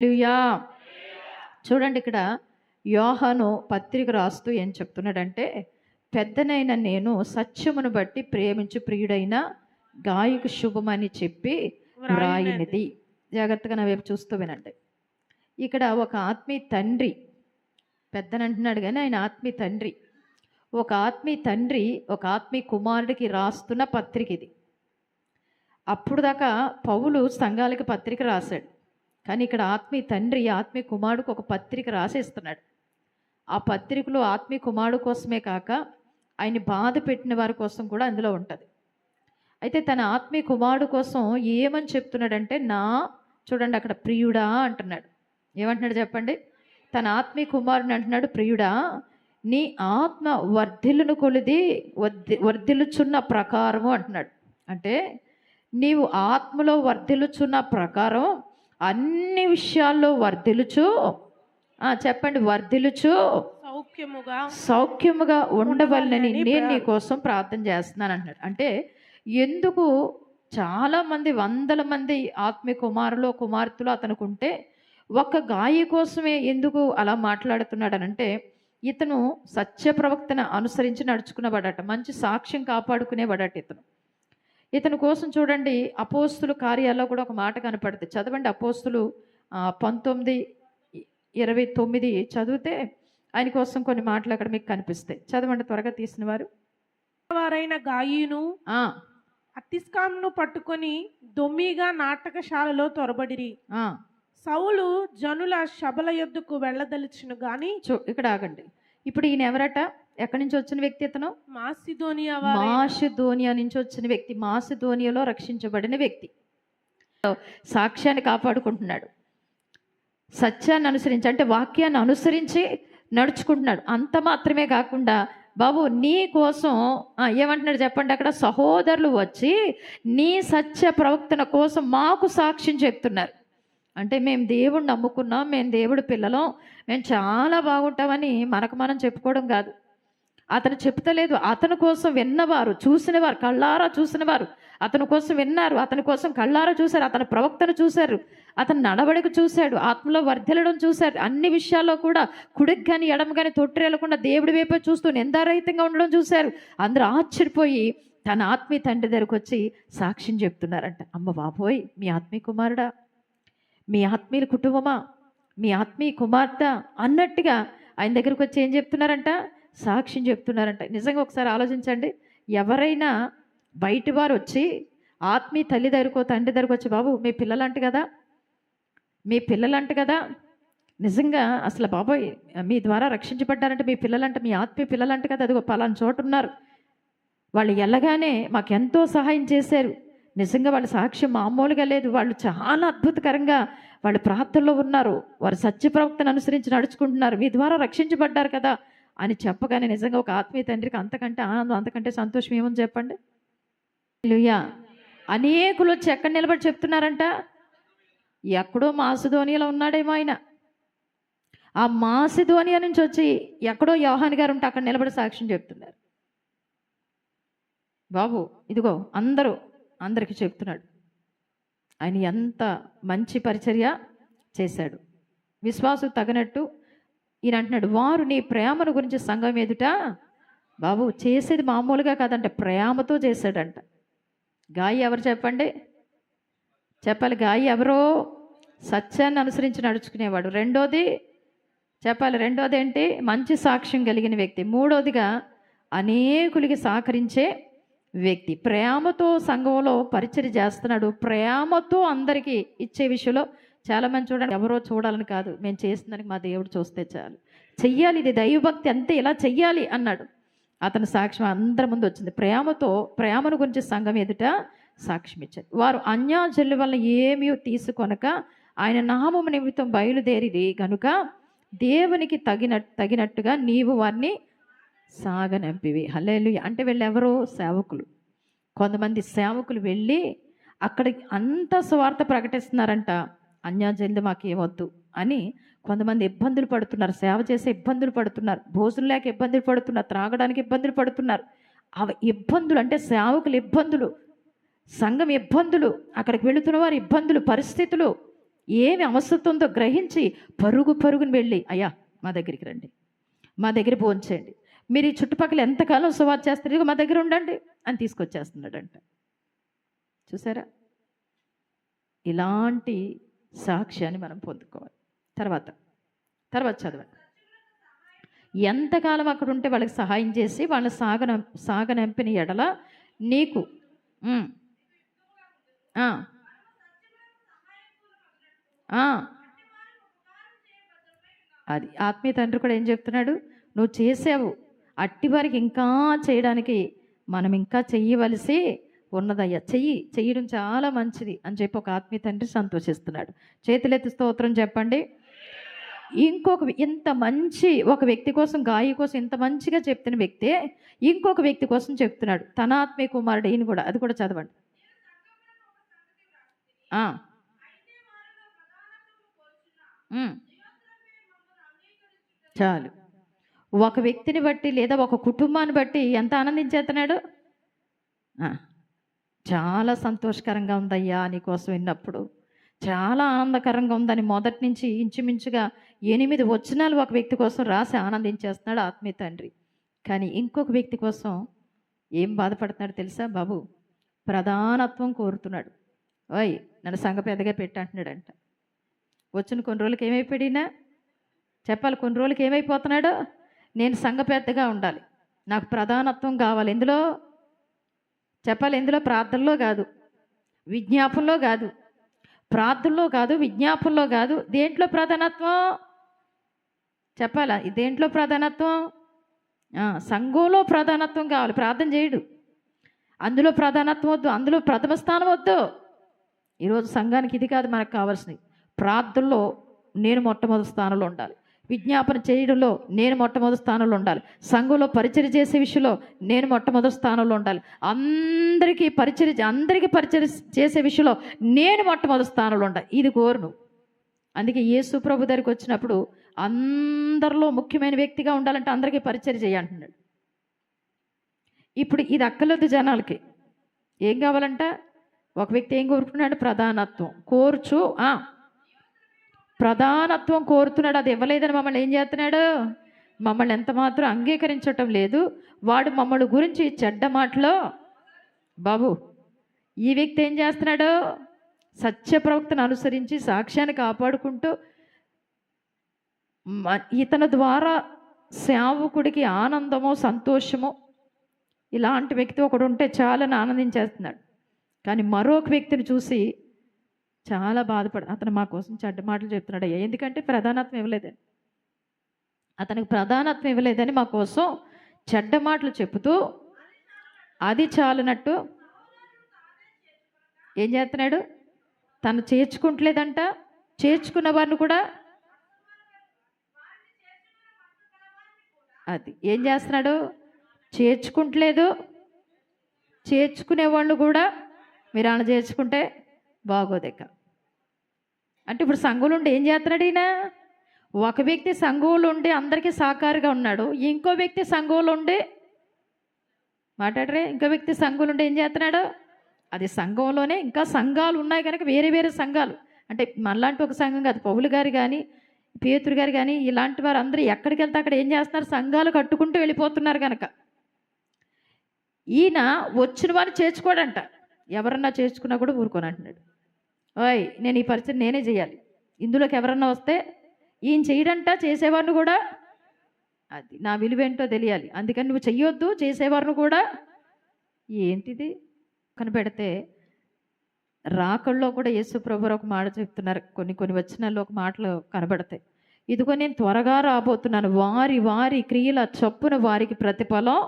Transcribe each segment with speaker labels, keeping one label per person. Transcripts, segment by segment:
Speaker 1: హల్లెలూయా. చూడండి, ఇక్కడ యోహాను పత్రిక రాస్తూ ఏం చెప్తున్నాడంటే, పెద్దనైన నేను సత్యమును బట్టి ప్రేమించు ప్రియుడైన గాయకు శుభమని చెప్పి వ్రాయినది. జాగ్రత్తగా నా వైపు చూస్తూ వినండి. ఇక్కడ ఒక ఆత్మీయ తండ్రి, పెద్దనంటున్నాడు కానీ ఆయన ఆత్మీయ తండ్రి, ఒక ఆత్మీయ తండ్రి ఒక ఆత్మీయ కుమారుడికి రాస్తున్న పత్రిక ఇది. అప్పుడు దాకా పౌలు సంఘాలకి పత్రిక రాశాడు, కానీ ఇక్కడ ఆత్మీయ తండ్రి ఆత్మీయ కుమారుడికి ఒక పత్రిక రాసేస్తున్నాడు. ఆ పత్రికలో ఆత్మీయ కుమారుడు కోసమే కాక ఆయన్ని బాధ పెట్టిన వారి కోసం కూడా అందులో ఉంటుంది. అయితే తన ఆత్మీయ కుమారుడు కోసం ఏమని చెప్తున్నాడంటే, చూడండి అక్కడ ప్రియుడా అంటున్నాడు. ఏమంటున్నాడు చెప్పండి? తన ఆత్మీయ కుమారుని అంటున్నాడు, ప్రియుడా నీ ఆత్మ వర్ధిల్లును కొలిది వర్ధిల్లుచున్న ప్రకారము అంటున్నాడు. అంటే నీవు ఆత్మలో వర్ధిల్లుచున్న ప్రకారం అన్ని విషయాల్లో వర్ధిల్లుచు, చెప్పండి, వర్ధిల్లుచు సౌఖ్యముగా ఉండవలనని నేను నీ కోసం ప్రార్థన చేస్తున్నాను అంటున్నాడు. అంటే ఎందుకు చాలామంది వందల మంది ఆత్మీయ కుమారులు కుమార్తెలు అతనికి ఉంటే ఒక్క గాయ కోసమే ఎందుకు అలా మాట్లాడుతున్నాడనంటే, ఇతను సత్య ప్రవక్తను అనుసరించి నడుచుకునేవాడట, మంచి సాక్ష్యం కాపాడుకునేవాడట ఇతను కోసం. చూడండి, అపోస్తుల కార్యాల్లో కూడా ఒక మాట కనపడుతుంది. చదవండి, అపోస్తులు 19:29 చదివితే ఆయన కోసం కొన్ని మాటలు అక్కడ మీకు కనిపిస్తాయి. చదవండి త్వరగా, తీసిన
Speaker 2: వారైన గాయను అతిస్కాంను పట్టుకొని దొమ్మిగా నాటకశాలలో తొరబడిరి. సౌలు జనుల సభల యొద్దకు వెళ్ళదలిచిన గాని.
Speaker 1: ఇక్కడ ఆగండి. ఇప్పుడు ఈయన ఎవరట? ఎక్కడి నుంచి వచ్చిన వ్యక్తి? ఇతను మాసిదోనియా నుంచి వచ్చిన వ్యక్తి, మాసిదోనియాలో రక్షించబడిన వ్యక్తి. సాక్ష్యాన్ని కాపాడుకుంటున్నాడు, సత్యాన్ని అనుసరించి, అంటే వాక్యాన్ని అనుసరించి నడుచుకుంటున్నాడు. అంత మాత్రమే కాకుండా బాబు నీ కోసం ఏమంటున్నాడు చెప్పండి? అక్కడ సహోదరులు వచ్చి నీ సత్య ప్రవక్తన కోసం మాకు సాక్ష్యం చెప్తున్నారు. అంటే మేము దేవుడిని నమ్ముకున్నాం, మేము దేవుడి పిల్లలం, మేము చాలా బాగుంటామని మనకు మనం చెప్పుకోవడం కాదు. అతను చెప్తలేదు, అతని కోసం విన్నవారు, చూసినవారు, కళ్ళారా చూసినవారు అతని కోసం విన్నారు, అతని కోసం కళ్ళారా చూశారు, అతని ప్రవక్తను చూశారు, అతని నడవడిక చూశాడు, ఆత్మలో వర్ధిల్లడం చూశాడు. అన్ని విషయాల్లో కూడా కుడికి కానీ ఎడమ కానీ తొట్టిరేలకుండా దేవుడి వైపే చూస్తూ నిందారహితంగా ఉండడం చూశారు. అందరూ ఆశ్చర్యపోయి తన ఆత్మీయ తండ్రి దగ్గరకు వచ్చి సాక్ష్యం చెప్తున్నారంట. అమ్మ బాబోయ్, మీ ఆత్మీయ కుమారుడా, మీ ఆత్మీయ కుటుంబమా, మీ ఆత్మీయ కుమార్తె అన్నట్టుగా ఆయన దగ్గరకు వచ్చి ఏం చెప్తున్నారంట? సాక్ష్యం చెప్తున్నారంట. నిజంగా ఒకసారి ఆలోచించండి. ఎవరైనా బయటి వారు వచ్చి ఆత్మీయ తల్లి దగ్గరకో తండ్రి దగ్గరకు వచ్చి, బాబు మీ పిల్లలంట కదా, మీ పిల్లలంట కదా, నిజంగా అసలు బాబోయ్ మీ ద్వారా రక్షించబడ్డారంటే మీ పిల్లలంట, మీ ఆత్మీయ పిల్లలంట కదా, అదిగో పలానా చోటు ఉన్నారు, వాళ్ళు వెళ్ళగానే మాకు ఎంతో సహాయం చేశారు, నిజంగా వాళ్ళ సాక్ష్యం మామూలుగా లేదు, వాళ్ళు చాలా అద్భుతకరంగా వాళ్ళు ప్రార్థనలో ఉన్నారు, వారు సత్య ప్రవక్తను అనుసరించి నడుచుకుంటున్నారు, మీ ద్వారా రక్షించబడ్డారు కదా అని చెప్పగానే నిజంగా ఒక ఆత్మీయ తండ్రికి అంతకంటే ఆనందం, అంతకంటే సంతోషం ఏమని చెప్పండి? హల్లెలూయా. అనేకులు వచ్చి ఎక్కడ నిలబడి చెప్తున్నారంట? ఎక్కడో మాసిదోనియాలో ఉన్నాడేమో ఆయన, ఆ మాసిదోనియా నుంచి వచ్చి ఎక్కడో యోహాను గారు ఉంటే అక్కడ నిలబడి సాక్ష్యం చెప్తున్నారు. బాబు ఇదిగో అందరికీ చెప్తున్నాడు ఆయన ఎంత మంచి పరిచర్య చేశాడు, విశ్వాసం తగినట్టు. ఈయన అంటున్నాడు, వారు నీ ప్రేమను గురించి సంఘం ఎదుట బాబు చేసేది మామూలుగా కాదంట, ప్రేమతో చేశాడంట. గాయి ఎవరు చెప్పండి? చెప్పాలి, గాయి ఎవరో? సత్యాన్ని అనుసరించి నడుచుకునేవాడు. రెండోది ఏంటి? మంచి సాక్ష్యం కలిగిన వ్యక్తి. మూడోదిగా అనేకులకి సహకరించే వ్యక్తి. ప్రేమతో సంఘంలో పరిచర్య చేస్తున్నాడు, ప్రేమతో అందరికీ ఇచ్చే విషయంలో. చాలామంది చూడండి, ఎవరో చూడాలని కాదు, మేము చేసిందానికి మా దేవుడు చూస్తే చాలు, చెయ్యాలి, ఇది దైవభక్తి అంతే, ఇలా చెయ్యాలి అన్నాడు. అతని సాక్ష్యం అందరి ముందు వచ్చింది. ప్రేమను గురించి సంఘం ఎదుట సాక్ష్యం ఇచ్చారు. వారు అన్యాజనుల వల్ల ఏమీ తీసుకొనక ఆయన నామము నిమిత్తం బయలుదేరి గనుక దేవునికి తగినట్టుగా నీవు వారిని సాగనంపివి. హల్లెలూయా. అంటే వీళ్ళెవరో సేవకులు. కొంతమంది సేవకులు వెళ్ళి అక్కడికి అంత స్వార్థ ప్రకటిస్తున్నారంట, అన్యాజనులు మాకేమొద్దు అని. కొంతమంది ఇబ్బందులు పడుతున్నారు, సేవ చేసే ఇబ్బందులు పడుతున్నారు, భోజనం లేక ఇబ్బందులు పడుతున్నారు, త్రాగడానికి ఇబ్బందులు పడుతున్నారు. అవి ఇబ్బందులు అంటే సేవకులు ఇబ్బందులు, సంఘం ఇబ్బందులు, అక్కడికి వెళుతున్న వారి ఇబ్బందులు, పరిస్థితులు ఏమి అవసరం ఉందో గ్రహించి పరుగుని వెళ్ళి, అయ్యా మా దగ్గరికి రండి, మా దగ్గర భోంచేయండి, మీరు ఈ చుట్టుపక్కల ఎంతకాలం సువార్త చేస్తారు, ఇదిగో మా దగ్గర ఉండండి అని తీసుకొచ్చేస్తున్నాడంట. చూసారా? ఇలాంటి సాక్ష్యాన్ని మనం పొందుకోవాలి. తర్వాత చదవండి. ఎంతకాలం అక్కడ ఉంటే వాళ్ళకి సహాయం చేసి వాళ్ళని సాగనంపిన ఎడల నీకు అది ఆత్మీయ తండ్రి కూడా ఏం చెప్తున్నాడు, నువ్వు చేసావు, అట్టి వారికి ఇంకా చేయడానికి మనం ఇంకా చెయ్యవలసి ఉన్నదయ్యా, చెయ్యడం చాలా మంచిది అని చెప్పి ఒక ఆత్మీయ తండ్రి సంతోషిస్తున్నాడు. చేతులెత్తి స్తోత్రం చెప్పండి. ఇంత మంచి ఒక వ్యక్తి కోసం, గాయి కోసం ఇంత మంచిగా చెప్తున్న వ్యక్తే ఇంకొక వ్యక్తి కోసం చెప్తున్నాడు, తన ఆత్మీయ కుమారుడు. ఈయన కూడా, అది కూడా చదవండి. చాలు. ఒక వ్యక్తిని బట్టి లేదా ఒక కుటుంబాన్ని బట్టి ఎంత ఆనందించేస్తున్నాడు. చాలా సంతోషకరంగా ఉందయ్యా నీకోసం విన్నప్పుడు, చాలా ఆనందకరంగా ఉందని మొదటి నుంచి ఇంచుమించుగా 8 వచనాలు ఒక వ్యక్తి కోసం రాసి ఆనందించేస్తున్నాడు ఆత్మీయ తండ్రి. కానీ ఇంకొక వ్యక్తి కోసం ఏం బాధపడుతున్నాడు తెలుసా బాబు? ప్రధానత్వం కోరుతున్నాడు. ఓయ్ నన్ను సంఘ పెద్దగా పెట్టంటున్నాడంట. వచ్చిన కొన్ని రోజులకి ఏమైపోయినా చెప్పాలి, కొన్ని రోజులకి ఏమైపోతున్నాడు, నేను సంఘ పెద్దగా ఉండాలి, నాకు ప్రధానత్వం కావాలి. ఎందులో చెప్పాలి? ఎందులో? ప్రార్థనలో కాదు, విజ్ఞాపనలో కాదు, ప్రార్థనలో కాదు, విజ్ఞాపనలో కాదు. దేంట్లో ప్రధానత్వం చెప్పాలా? దేంట్లో ప్రధానత్వం? సంఘంలో ప్రధానత్వం కావాలి. ప్రార్థన చేయడు, అందులో ప్రధానత్వం వద్దు, అందులో ప్రథమ స్థానం వద్దు. ఈరోజు సంఘానికి ఇది కాదు మనకు కావాల్సినవి. ప్రార్థనలో నేను మొట్టమొదటి స్థానంలో ఉండాలి, విజ్ఞాపన చేయడంలో నేను మొట్టమొదటి స్థానంలో ఉండాలి, సంఘంలో పరిచర్య చేసే విషయంలో నేను మొట్టమొదటి స్థానంలో ఉండాలి, అందరికీ పరిచర్య చేసే విషయంలో నేను మొట్టమొదటి స్థానంలో ఉండాలి. ఇది కోరును. అందుకే యేసు ప్రభు దగ్గరికి వచ్చినప్పుడు అందరిలో ముఖ్యమైన వ్యక్తిగా ఉండాలంటే అందరికీ పరిచర్య చేయంటున్నాడు. ఇప్పుడు ఇది అక్కర్లేదు జనాలకి. ఏం కావాలంట? ఒక వ్యక్తి ఏం కోరుకున్నాడు? ప్రధానత్వం ప్రధానత్వం కోరుతున్నాడు. అది ఇవ్వలేదని మమ్మల్ని ఏం చేస్తున్నాడు? మమ్మల్ని ఎంత మాత్రం అంగీకరించటం లేదు. వాడు మమ్మల్ని గురించి చెడ్డ మాటలో బాబు, ఈ వ్యక్తి ఏం చేస్తున్నాడు? సత్య ప్రవక్తను అనుసరించి సాక్ష్యాన్ని కాపాడుకుంటూ ఇతని ద్వారా సేవకుడికి ఆనందమో సంతోషమో ఇలాంటి వ్యక్తి ఒకడు ఉంటే చాలని ఆనందించేస్తున్నాడు. కానీ మరొక వ్యక్తిని చూసి చాలా అతను మా కోసం చెడ్డ మాటలు చెప్తున్నాడు అయ్యా. ఎందుకంటే ప్రధానత్వం ఇవ్వలేదని, అతనికి ప్రధానత్వం ఇవ్వలేదని మా కోసం చెడ్డ మాటలు చెబుతూ అది చాలనట్టు ఏం చేస్తున్నాడు? తను చేర్చుకుంటలేదంట, చేర్చుకున్న వారిని కూడా అది ఏం చేస్తున్నాడు? చేర్చుకుంటలేదు, చేర్చుకునేవాళ్ళు కూడా మీరు అలా చేర్చుకుంటే బాగోదేక. అంటే ఇప్పుడు సంఘంలో ఉండి ఏం చేస్తున్నాడు ఈయన? ఒక వ్యక్తి సంఘంలో ఉండి అందరికీ సహకారిగా ఉన్నాడు, ఇంకో వ్యక్తి సంఘంలో ఉండి మాట్లాడరే, ఇంకో వ్యక్తి సంఘంలో ఉండి ఏం చేస్తున్నాడు? అది సంఘంలోనే ఇంకా సంఘాలు ఉన్నాయి కనుక వేరే వేరే సంఘాలు, అంటే మనలాంటి ఒక సంఘం కాదు. పౌలు గారు కానీ పేతురు గారు కానీ ఇలాంటి వారు అందరూ ఎక్కడికి వెళ్తే అక్కడ ఏం చేస్తున్నారు? సంఘాలు కట్టుకుంటూ వెళ్ళిపోతున్నారు కనుక ఈయన వచ్చిన వారిని చేర్చుకోడంట. ఎవరన్నా చేర్చుకున్నా కూడా ఊరుకొని అంటున్నాడు, ఓయ్ నేను ఈ పరిస్థితి నేనే చేయాలి, ఇందులోకి ఎవరన్నా వస్తే ఈయన చేయడంట, చేసేవారిని కూడా అది నా విలువేంటో తెలియాలి, అందుకని నువ్వు చెయ్యొద్దు, చేసేవారిని కూడా. ఏంటిది కనిపెడితే రాకల్లో కూడా యేసు ప్రభు ఒక మాట చెప్తున్నారు, కొన్ని వచనాల్లో ఒక మాటలు కనబడతాయి. ఇదిగో నేను త్వరగా రాబోతున్నాను, వారి వారి క్రియల చొప్పున వారికి ప్రతిఫలం.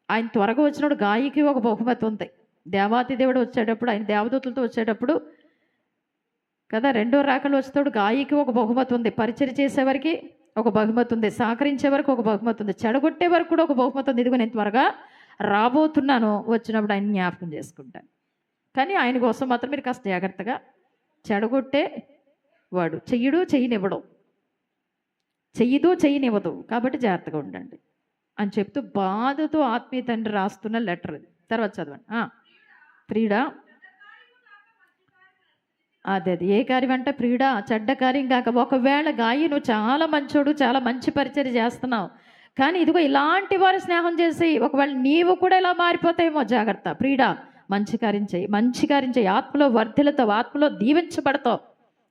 Speaker 1: ఆయన త్వరగా వచ్చినప్పుడు గాయకి ఒక బహుమతి ఉంది. దేవాతి దేవుడు వచ్చేటప్పుడు, ఆయన దేవదూతలతో వచ్చేటప్పుడు కదా, రెండో రాకలు వచ్చేటప్పుడు గాయకి ఒక బహుమతి ఉంది, పరిచయం చేసేవారికి ఒక బహుమతి ఉంది, సహకరించే వరకు ఒక బహుమతి ఉంది, చెడగొట్టే వరకు కూడా ఒక బహుమతి ఉంది. ఇదిగో నేను త్వరగా రాబోతున్నాను, వచ్చినప్పుడు ఆయన జ్ఞాపకం చేసుకుంటాను. కానీ ఆయన కోసం మాత్రం మీరు కాస్త జాగ్రత్తగా, చెడగొట్టే వాడు చెయ్యనివ్వడు, చెయ్యనివ్వదు, కాబట్టి జాగ్రత్తగా ఉండండి అని చెప్తూ బాధతో ఆత్మీయ తండ్రి రాస్తున్న లెటర్ అది. తర్వాత చదవండి. ప్రియుడా అదే అది ఏ కార్యం అంటే ప్రియుడ చెడ్డ కార్యం కాక. ఒకవేళ గాయి నువ్వు చాలా మంచోడు, చాలా మంచి పరిచర్య చేస్తున్నావు, కానీ ఇదిగో ఇలాంటి వారి స్నేహం చేసి ఒకవేళ నీవు కూడా ఇలా మారిపోతాయేమో, జాగ్రత్త ప్రియుడ. మంచి కార్యం చేయి, మంచి కార్యం చేయి, ఆత్మలో వర్ధిల్లుతావు, ఆత్మలో దీవించబడతావు.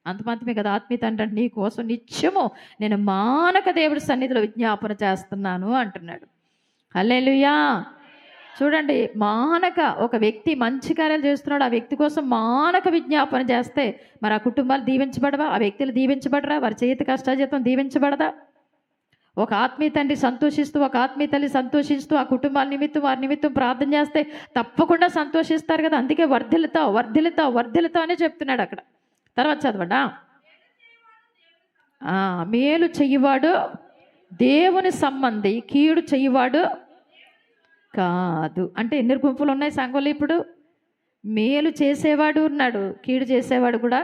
Speaker 1: అంత మాత్రమే కదా ఆత్మీయత అంటే నీ కోసం నిత్యము నేను మానక దేవుడి సన్నిధిలో విజ్ఞాపన చేస్తున్నాను అంటున్నాడు. హల్లెలూయా. చూడండి, మానక ఒక వ్యక్తి మంచి కార్యాలు చేస్తున్నాడు, ఆ వ్యక్తి కోసం మానక విజ్ఞాపన చేస్తే మరి ఆ కుటుంబాలు దీవించబడవా? ఆ వ్యక్తులు దీవించబడరా? వారి చేతి కష్టాజీతం దీవించబడదా? ఒక ఆత్మీయ తండ్రి సంతోషిస్తూ, ఒక ఆత్మీయ తల్లి సంతోషిస్తూ ఆ కుటుంబాల నిమిత్తం వారి నిమిత్తం ప్రార్థన చేస్తే తప్పకుండా సంతోషిస్తారు కదా. అందుకే వర్ధిల్లుతావు, వర్ధిల్లుతావు, వర్ధిల్లుతావు అనే చెప్తున్నాడు అక్కడ. తర్వాత చదవడా, మేలు చెయ్యవాడు దేవుని సంబంధి, కీడు చెయ్యవాడు కాదు. అంటే ఎన్ని గుంపులు ఉన్నాయి సంఘంలో ఇప్పుడు? మేలు చేసేవాడు ఉన్నాడు, కీడు చేసేవాడు కూడా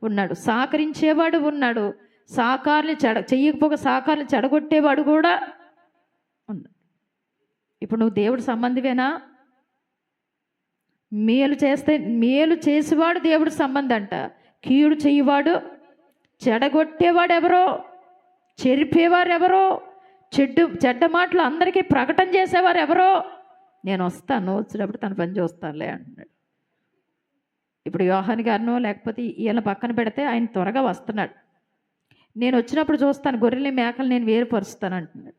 Speaker 1: ఉన్నాడు, సహకరించేవాడు ఉన్నాడు, సహకారులు చెయ్యకపోక సహకారులు చెడగొట్టేవాడు కూడా ఉన్నాడు. ఇప్పుడు నువ్వు దేవుడి సంబంధివేనా? మేలు చేసేవాడు దేవుడి సంబంధి అంట, కీడు చెయ్యవాడు, చెడగొట్టేవాడు ఎవరో, చెరిపేవారు ఎవరో, చెడ్డ మాటలు అందరికీ ప్రకటన చేసేవారు ఎవరో, నేను వస్తాను, వచ్చినప్పుడు తన పని చూస్తానులే అంటున్నాడు. ఇప్పుడు యోహాన్ గారినో లేకపోతే ఈయన పక్కన పెడితే ఆయన త్వరగా వస్తున్నాడు, నేను వచ్చినప్పుడు చూస్తాను, గొర్రెల్ని మేకలు నేను వేరుపరుస్తాను అంటున్నాడు.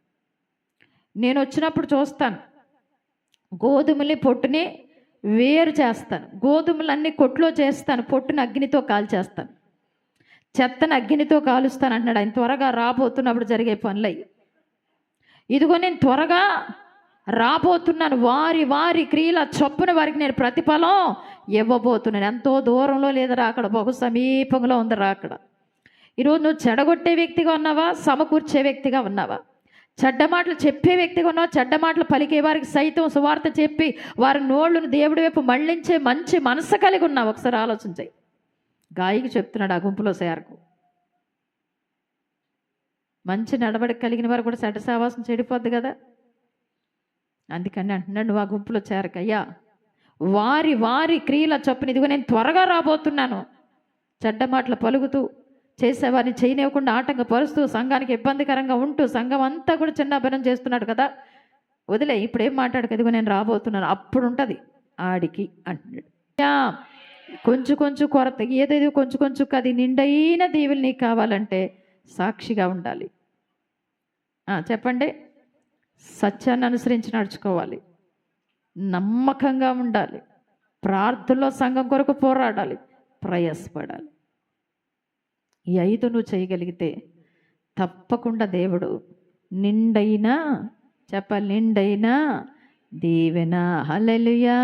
Speaker 1: నేను వచ్చినప్పుడు చూస్తాను, గోధుమల్ని పొట్టుని వేరు చేస్తాను, గోధుమలన్నీ కొట్లో చేస్తాను, పొట్టుని అగ్నితో కాల్చేస్తాను, చెత్తను అగ్నితో కాలుస్తాను అంటున్నాడు. ఆయన త్వరగా రాబోతున్నప్పుడు జరిగే పనులు అయ్యి. ఇదిగో నేను త్వరగా రాబోతున్నాను, వారి వారి క్రియల చొప్పున వారికి నేను ప్రతిఫలం ఇవ్వబోతున్నాను. ఎంతో దూరంలో లేదరా, అక్కడ బహు సమీపంలో ఉందరా అక్కడ. ఈరోజు నువ్వు చెడగొట్టే వ్యక్తిగా ఉన్నావా, సమకూర్చే వ్యక్తిగా ఉన్నావా? చెడ్డ మాటలు చెప్పే వ్యక్తిగా ఉన్నావా, చెడ్డ మాటలు పలికే వారికి సైతం సువార్త చెప్పి వారి నోళ్ళను దేవుడి వైపు మళ్ళించే మంచి మనసు కలిగి ఉన్నావు? ఒకసారి ఆలోచించాయి. గాయకి చెప్తున్నాడు ఆ గుంపులో సేరకు, మంచి నడవడిక కలిగిన వారు కూడా చెడ్డ సావాసం చెడిపోద్ది కదా. అందుకని అంటున్నాడు, నువ్వు ఆ గుంపులో చేరకయ్యా, వారి వారి క్రియల చొప్పున ఇదిగో నేను త్వరగా రాబోతున్నాను. చెడ్డ మాటలు పలుకుతూ చేసేవారిని చేయనివ్వకుండా ఆటంకపరుస్తూ సంఘానికి ఇబ్బందికరంగా ఉంటూ సంఘం అంతా కూడా చిన్నాభిన్నం చేస్తున్నాడు కదా, వదిలే, ఇప్పుడు ఏం మాట్లాడు, ఇదిగో నేను రాబోతున్నాను, అప్పుడు ఉంటుంది ఆడికి అంటున్నాడు. కొంచెం కొంచెం కొరత, ఏదేదో కొంచెం కొంచెం అది నిండైన దీవులు నీకు కావాలంటే సాక్షిగా ఉండాలి. చెప్పండి, సత్యాన్ని అనుసరించి నడుచుకోవాలి, నమ్మకంగా ఉండాలి, ప్రార్థనలో సంఘం కొరకు పోరాడాలి, ప్రయాసపడాలి. ఈ 5 నువ్వు చేయగలిగితే తప్పకుండా దేవుడు నిండైనా, చెప్పాలి, నిండైనా దీవెన. హల్లెలూయా.